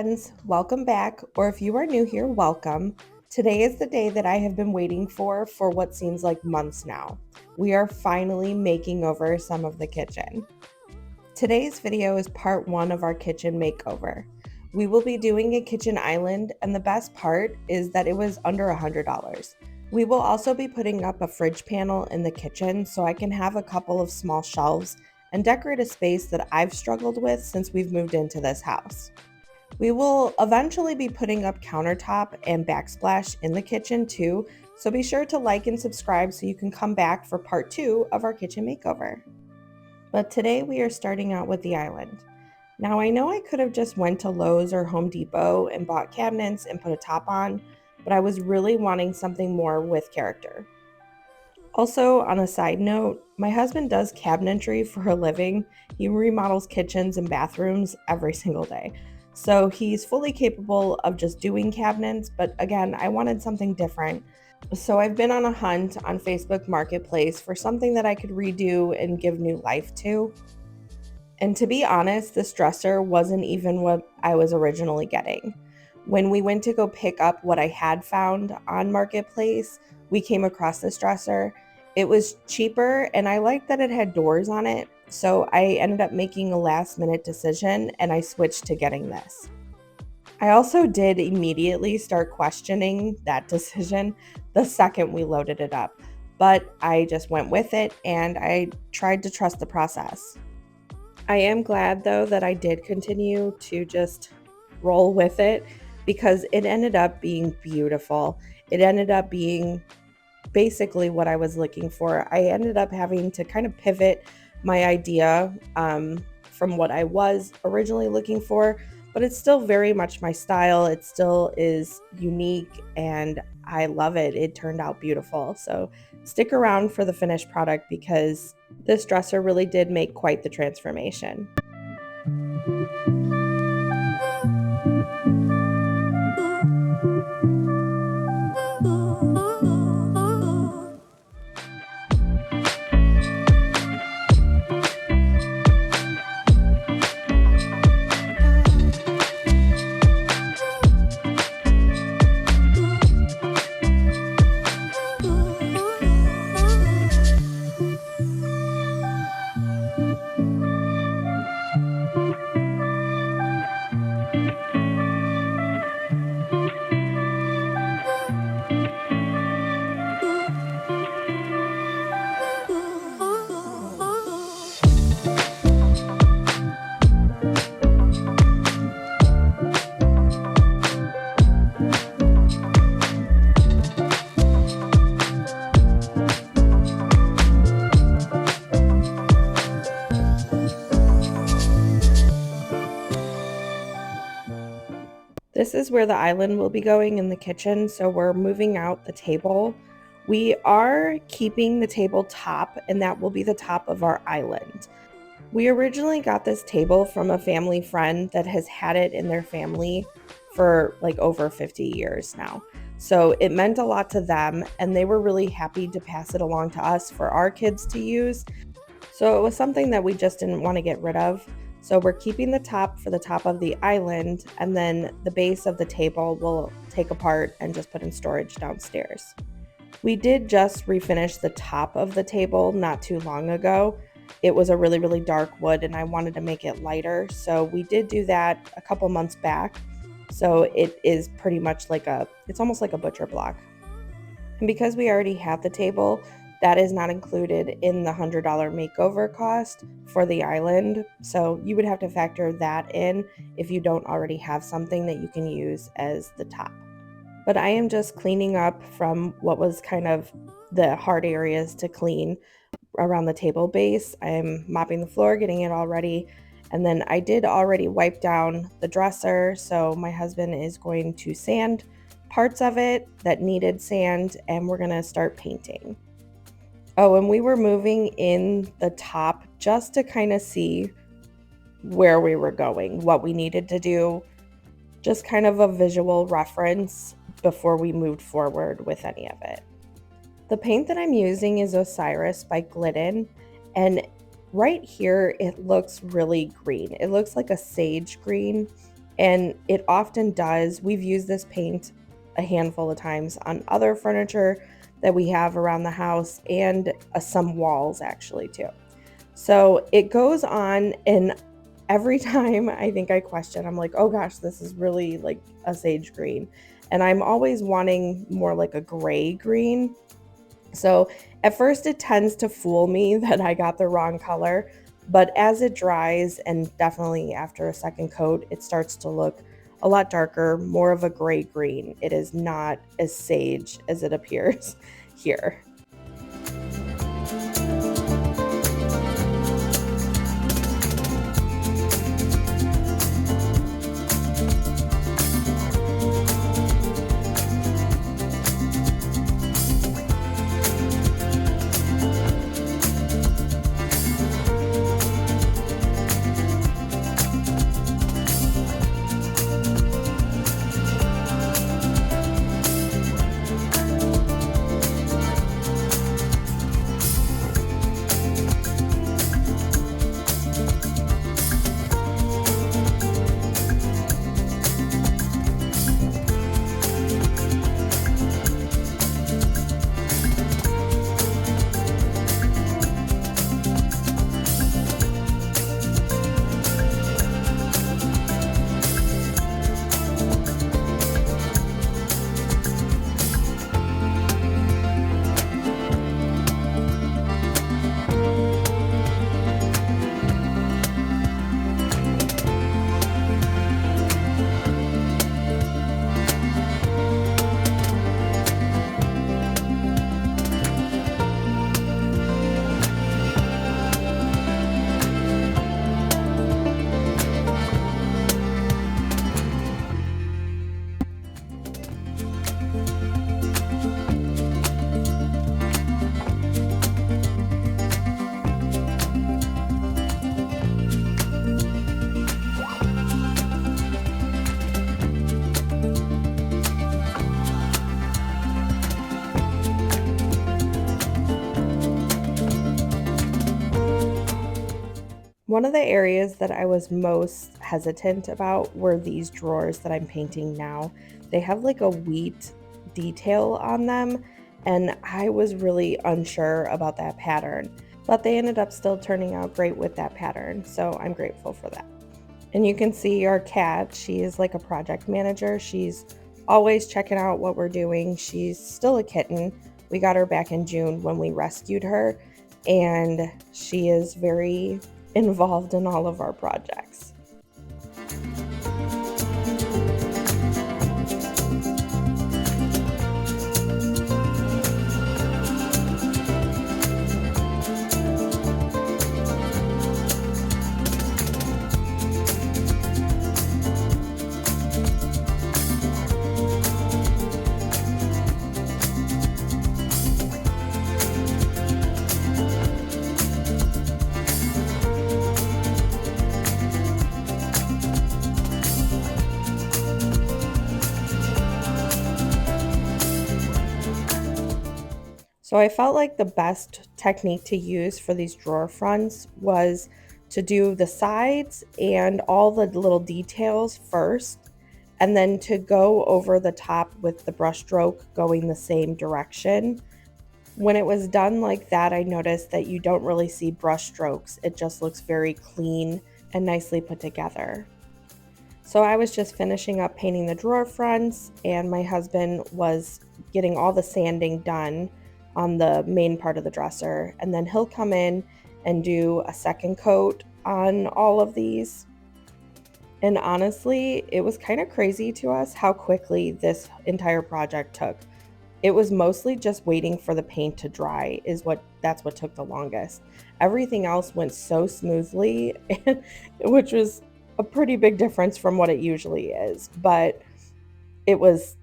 friends, welcome back, or if you are new here, welcome. Today is the day that I have been waiting for what seems like months now. We are finally making over some of the kitchen. Today's video is part 1 of our kitchen makeover. We will be doing a kitchen island, and the best part is that it was under $100. We will also be putting up a fridge panel in the kitchen so I can have a couple of small shelves and decorate a space that I've struggled with since we've moved into this house. We will eventually be putting up countertop and backsplash in the kitchen too, so be sure to like and subscribe so you can come back for part 2 of our kitchen makeover. But today we are starting out with the island. Now I know I could have just went to Lowe's or Home Depot and bought cabinets and put a top on, but I was really wanting something more with character. Also, on a side note, my husband does cabinetry for a living. He remodels kitchens and bathrooms every single day. So he's fully capable of just doing cabinets, but again, I wanted something different. So I've been on a hunt on Facebook Marketplace for something that I could redo and give new life to. And to be honest, this dresser wasn't even what I was originally getting. When we went to go pick up what I had found on Marketplace, we came across this dresser. It was cheaper and I liked that it had doors on it, so I ended up making a last minute decision and I switched to getting this. I also did immediately start questioning that decision the second we loaded it up, but I just went with it and I tried to trust the process. I am glad though that I did continue to just roll with it because it ended up being beautiful. It ended up being basically what I was looking for. I ended up having to kind of pivot my idea from what I was originally looking for, but it's still very much my style. It still is unique and I love it. It turned out beautiful. So stick around for the finished product because this dresser really did make quite the transformation. This is where the island will be going in the kitchen, so we're moving out the table. We are keeping the table top, and that will be the top of our island. We originally got this table from a family friend that has had it in their family for like over 50 years now. So it meant a lot to them, and they were really happy to pass it along to us for our kids to use. So it was something that we just didn't want to get rid of. So we're keeping the top for the top of the island, and then the base of the table we'll take apart and just put in storage downstairs. We did just refinish the top of the table not too long ago. It was a really, really dark wood and I wanted to make it lighter. So we did do that a couple months back. So it is pretty much it's almost like a butcher block. And because we already have the table, that is not included in the $100 makeover cost for the island. So you would have to factor that in if you don't already have something that you can use as the top. But I am just cleaning up from what was kind of the hard areas to clean around the table base. I'm mopping the floor, getting it all ready. And then I did already wipe down the dresser. So my husband is going to sand parts of it that needed sand, and we're gonna start painting. Oh, and we were moving in the top just to kind of see where we were going, what we needed to do, just kind of a visual reference before we moved forward with any of it. The paint that I'm using is Osiris by Glidden, and right here it looks really green. It looks like a sage green, and it often does. We've used this paint a handful of times on other furniture that we have around the house, and some walls actually too. So it goes on, and every time I think I question, I'm like, oh gosh, this is really like a sage green. And I'm always wanting more like a gray green. So at first it tends to fool me that I got the wrong color, but as it dries, and definitely after a second coat, it starts to look a lot darker, more of a gray green. It is not as sage as it appears here. One of the areas that I was most hesitant about were these drawers that I'm painting now. They have like a wheat detail on them, and I was really unsure about that pattern, but they ended up still turning out great with that pattern, so I'm grateful for that. And you can see our cat, she is like a project manager. She's always checking out what we're doing. She's still a kitten. We got her back in June when we rescued her, and she is very involved in all of our projects. So I felt like the best technique to use for these drawer fronts was to do the sides and all the little details first, and then to go over the top with the brush stroke going the same direction. When it was done like that, I noticed that you don't really see brush strokes. It just looks very clean and nicely put together. So I was just finishing up painting the drawer fronts, and my husband was getting all the sanding done on the main part of the dresser, and then he'll come in and do a second coat on all of these. And honestly, it was kind of crazy to us how quickly this entire project took. It was mostly just waiting for the paint to dry that's what took the longest. Everything else went so smoothly, which was a pretty big difference from what it usually is, but it was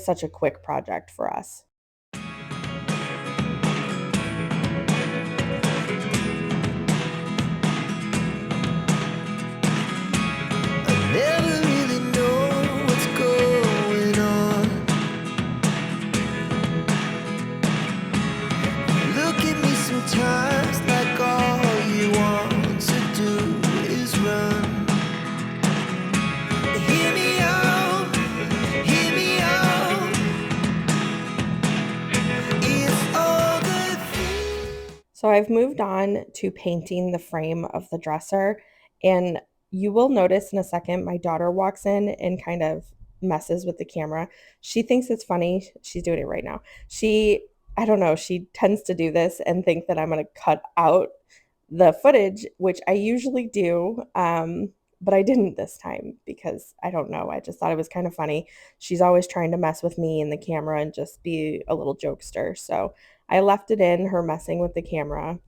such a quick project for us. Never really know what's going on. Look at me sometimes like all you want to do is run. So I've moved on to painting the frame of the dresser, and you will notice in a second my daughter walks in and kind of messes with the camera. She thinks it's funny. She's doing it right now. I don't know, she tends to do this and think that I'm going to cut out the footage, which I usually do. But I didn't this time because I don't know. I just thought it was kind of funny. She's always trying to mess with me and the camera and just be a little jokester. So I left it in, her messing with the camera,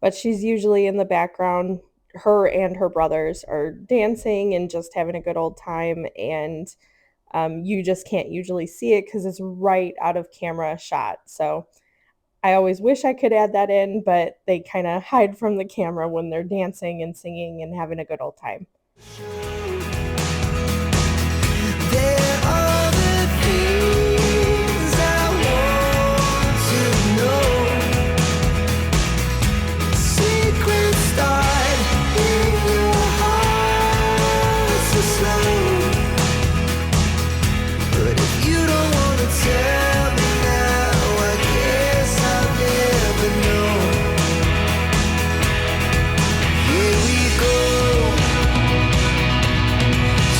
but she's usually in the background. Her and her brothers are dancing and just having a good old time, and you just can't usually see it because it's right out of camera shot. So I always wish I could add that in, but they kind of hide from the camera when they're dancing and singing and having a good old time. There are the things I want to know. Secrets start in your heart so slow. But if you don't want to tell me now, I guess I'll never know. Here we go,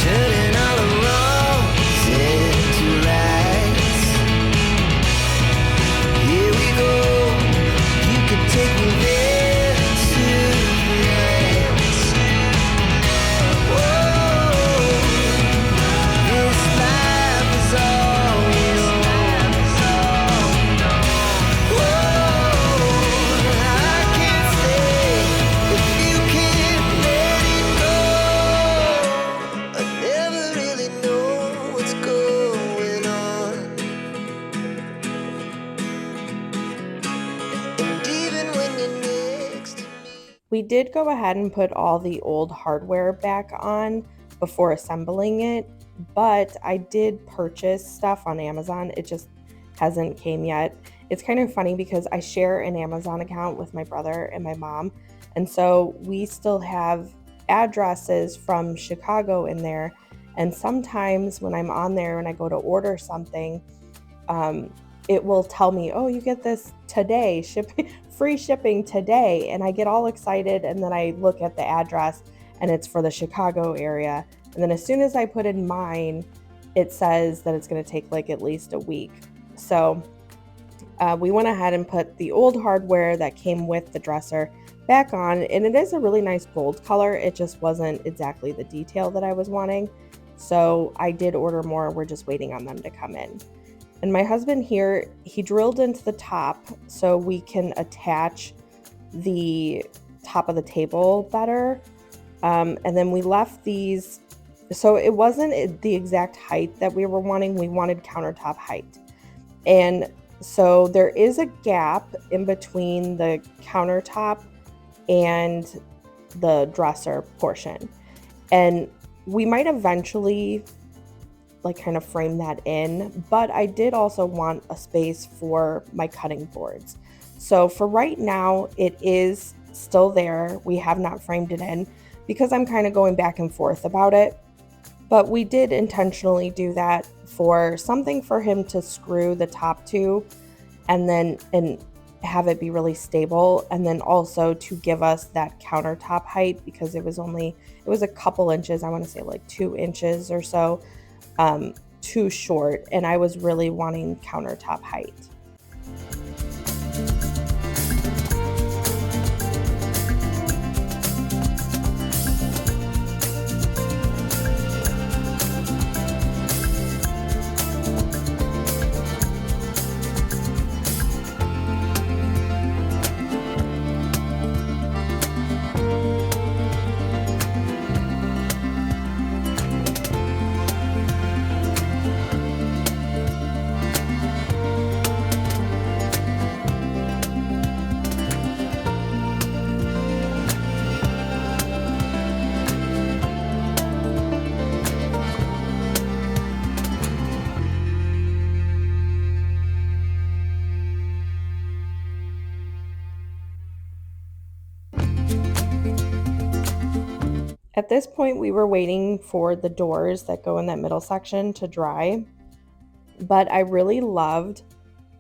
turning all the wrongs into rights. Here we go, you can take me there tonight. Whoa, this life is all we know. Whoa, I can't stay if you can't let it go. I never really know what's going on. And even when you're next to me. We did go ahead and put all the old hardware back on before assembling it, but I did purchase stuff on Amazon. It just hasn't came yet. It's kind of funny because I share an Amazon account with my brother and my mom, and so we still have addresses from Chicago in there. And sometimes when I'm on there and I go to order something, it will tell me, oh, you get this today, free shipping today. And I get all excited. And then I look at the address and it's for the Chicago area. And then as soon as I put in mine, it says that it's going to take like at least a week. So we went ahead and put the old hardware that came with the dresser back on. And it is a really nice gold color. It just wasn't exactly the detail that I was wanting. So I did order more. We're just waiting on them to come in. And my husband here, he drilled into the top so we can attach the top of the table better. And then we left these, so it wasn't the exact height that we were wanting. We wanted countertop height. And so there is a gap in between the countertop and the dresser portion. And we might eventually like kind of frame that in, but I did also want a space for my cutting boards. So for right now, it is still there. We have not framed it in because I'm kind of going back and forth about it. But we did intentionally do that for something for him to screw the top to and have it be really stable, and then also to give us that countertop height because it was a couple inches, I want to say like 2 inches or so too short, and I was really wanting countertop height. At this point, we were waiting for the doors that go in that middle section to dry, but I really loved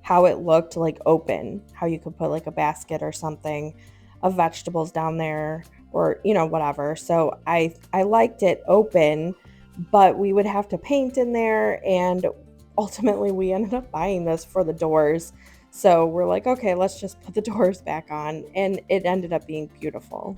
how it looked like open, how you could put like a basket or something of vegetables down there, or whatever. So I liked it open, but we would have to paint in there, and ultimately we ended up buying this for the doors. So we're like, okay, let's just put the doors back on, and it ended up being beautiful.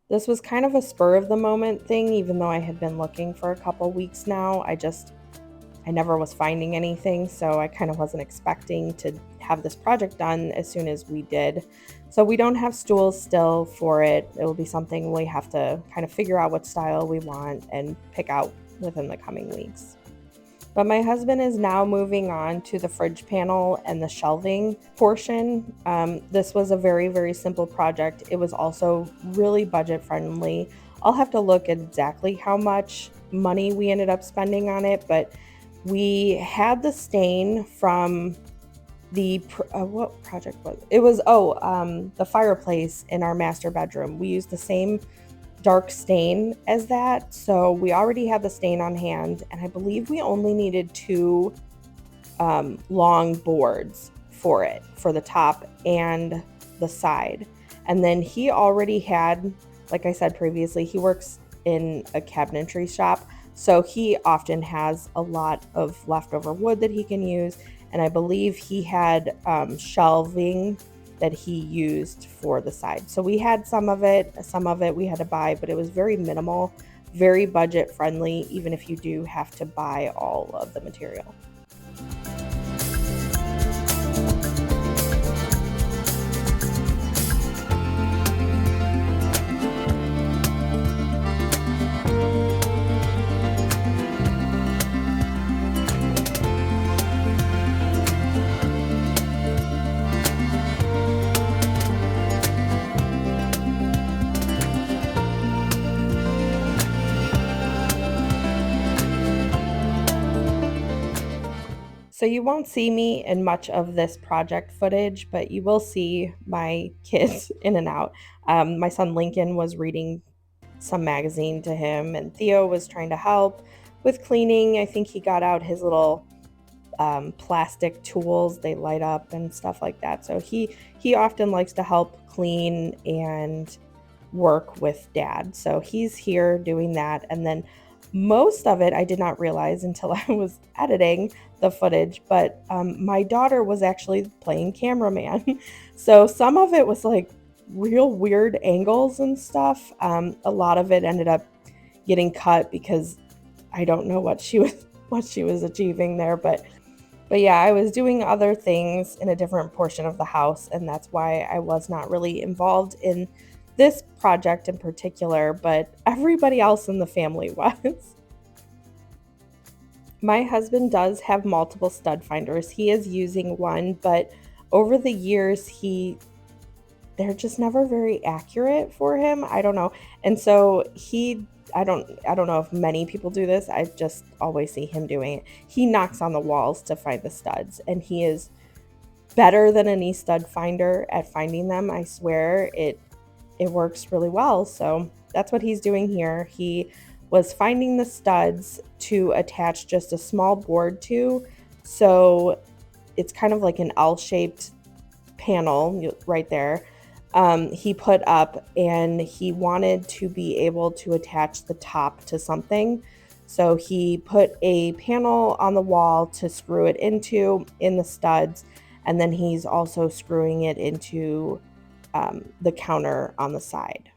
This was kind of a spur of the moment thing, even though I had been looking for a couple weeks now. I never was finding anything, so I kind of wasn't expecting to have this project done as soon as we did. So we don't have stools still for it. It will be something we have to kind of figure out what style we want and pick out within the coming weeks. But my husband is now moving on to the fridge panel and the shelving portion. This was a very, very simple project. It was also really budget friendly. I'll have to look at exactly how much money we ended up spending on it, but we had the stain from the what project was it? It was the fireplace in our master bedroom. We used the same dark stain as that, so we already had the stain on hand, and I believe we only needed two long boards for it, for the top and the side. And then he already had, like I said previously, he works in a cabinetry shop, so he often has a lot of leftover wood that he can use, and I believe he had shelving that he used for the side. So we had some of it we had to buy, but it was very minimal, very budget friendly, even if you do have to buy all of the material. So you won't see me in much of this project footage, but you will see my kids in and out. My son Lincoln was reading some magazine to him, and Theo was trying to help with cleaning. I think he got out his little plastic tools, they light up and stuff like that. So he often likes to help clean and work with dad. So he's here doing that. And then most of it I did not realize until I was editing the footage, but my daughter was actually playing cameraman. So some of it was like real weird angles and stuff. A lot of it ended up getting cut because I don't know what she was achieving there, but yeah, I was doing other things in a different portion of the house, and that's why I was not really involved in this project in particular, but everybody else in the family was. My husband does have multiple stud finders. He is using one, but over the years they're just never very accurate for him. I don't know. And so I don't know if many people do this. I just always see him doing it. He knocks on the walls to find the studs, and he is better than any stud finder at finding them. I swear it works really well. So that's what he's doing here. He was finding the studs to attach just a small board to. So it's kind of like an L-shaped panel right there. He put up, and he wanted to be able to attach the top to something. So he put a panel on the wall to screw it into in the studs, and then he's also screwing it into the counter on the side.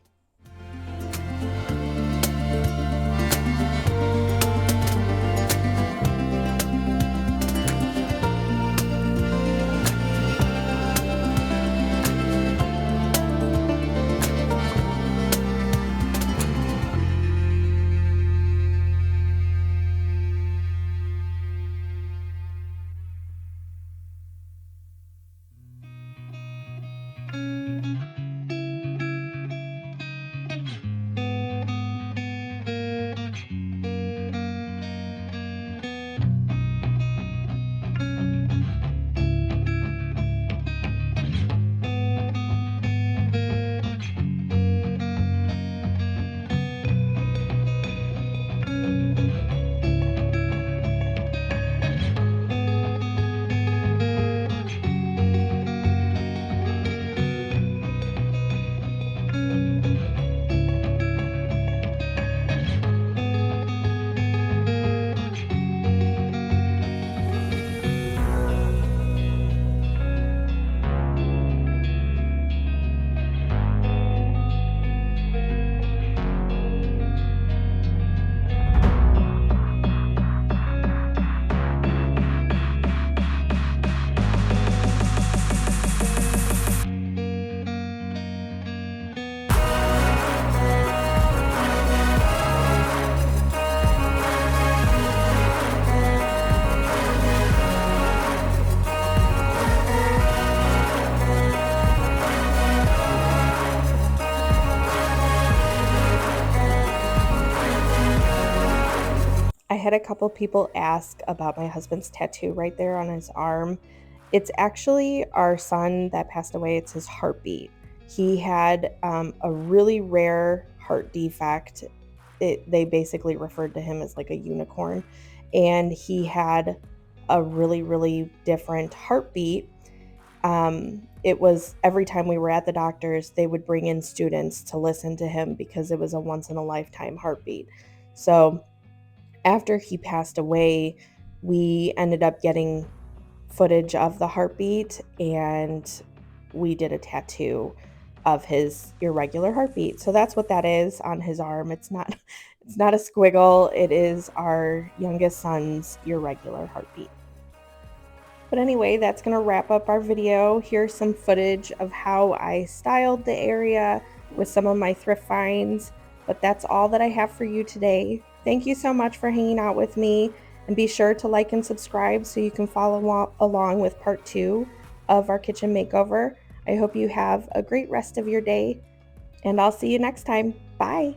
had a couple people ask about my husband's tattoo right there on his arm. It's actually our son that passed away. It's his heartbeat. He had a really rare heart defect. They basically referred to him as like a unicorn, and he had a really, really different heartbeat. It was every time we were at the doctor's, they would bring in students to listen to him because it was a once in a lifetime heartbeat. So after he passed away, we ended up getting footage of the heartbeat, and we did a tattoo of his irregular heartbeat. So that's what that is on his arm. It's not it's not a squiggle. It is our youngest son's irregular heartbeat. But anyway, that's going to wrap up our video. Here's some footage of how I styled the area with some of my thrift finds. But that's all that I have for you today. Thank you so much for hanging out with me, and be sure to like and subscribe so you can follow along with part 2 of our kitchen makeover. I hope you have a great rest of your day, and I'll see you next time. Bye.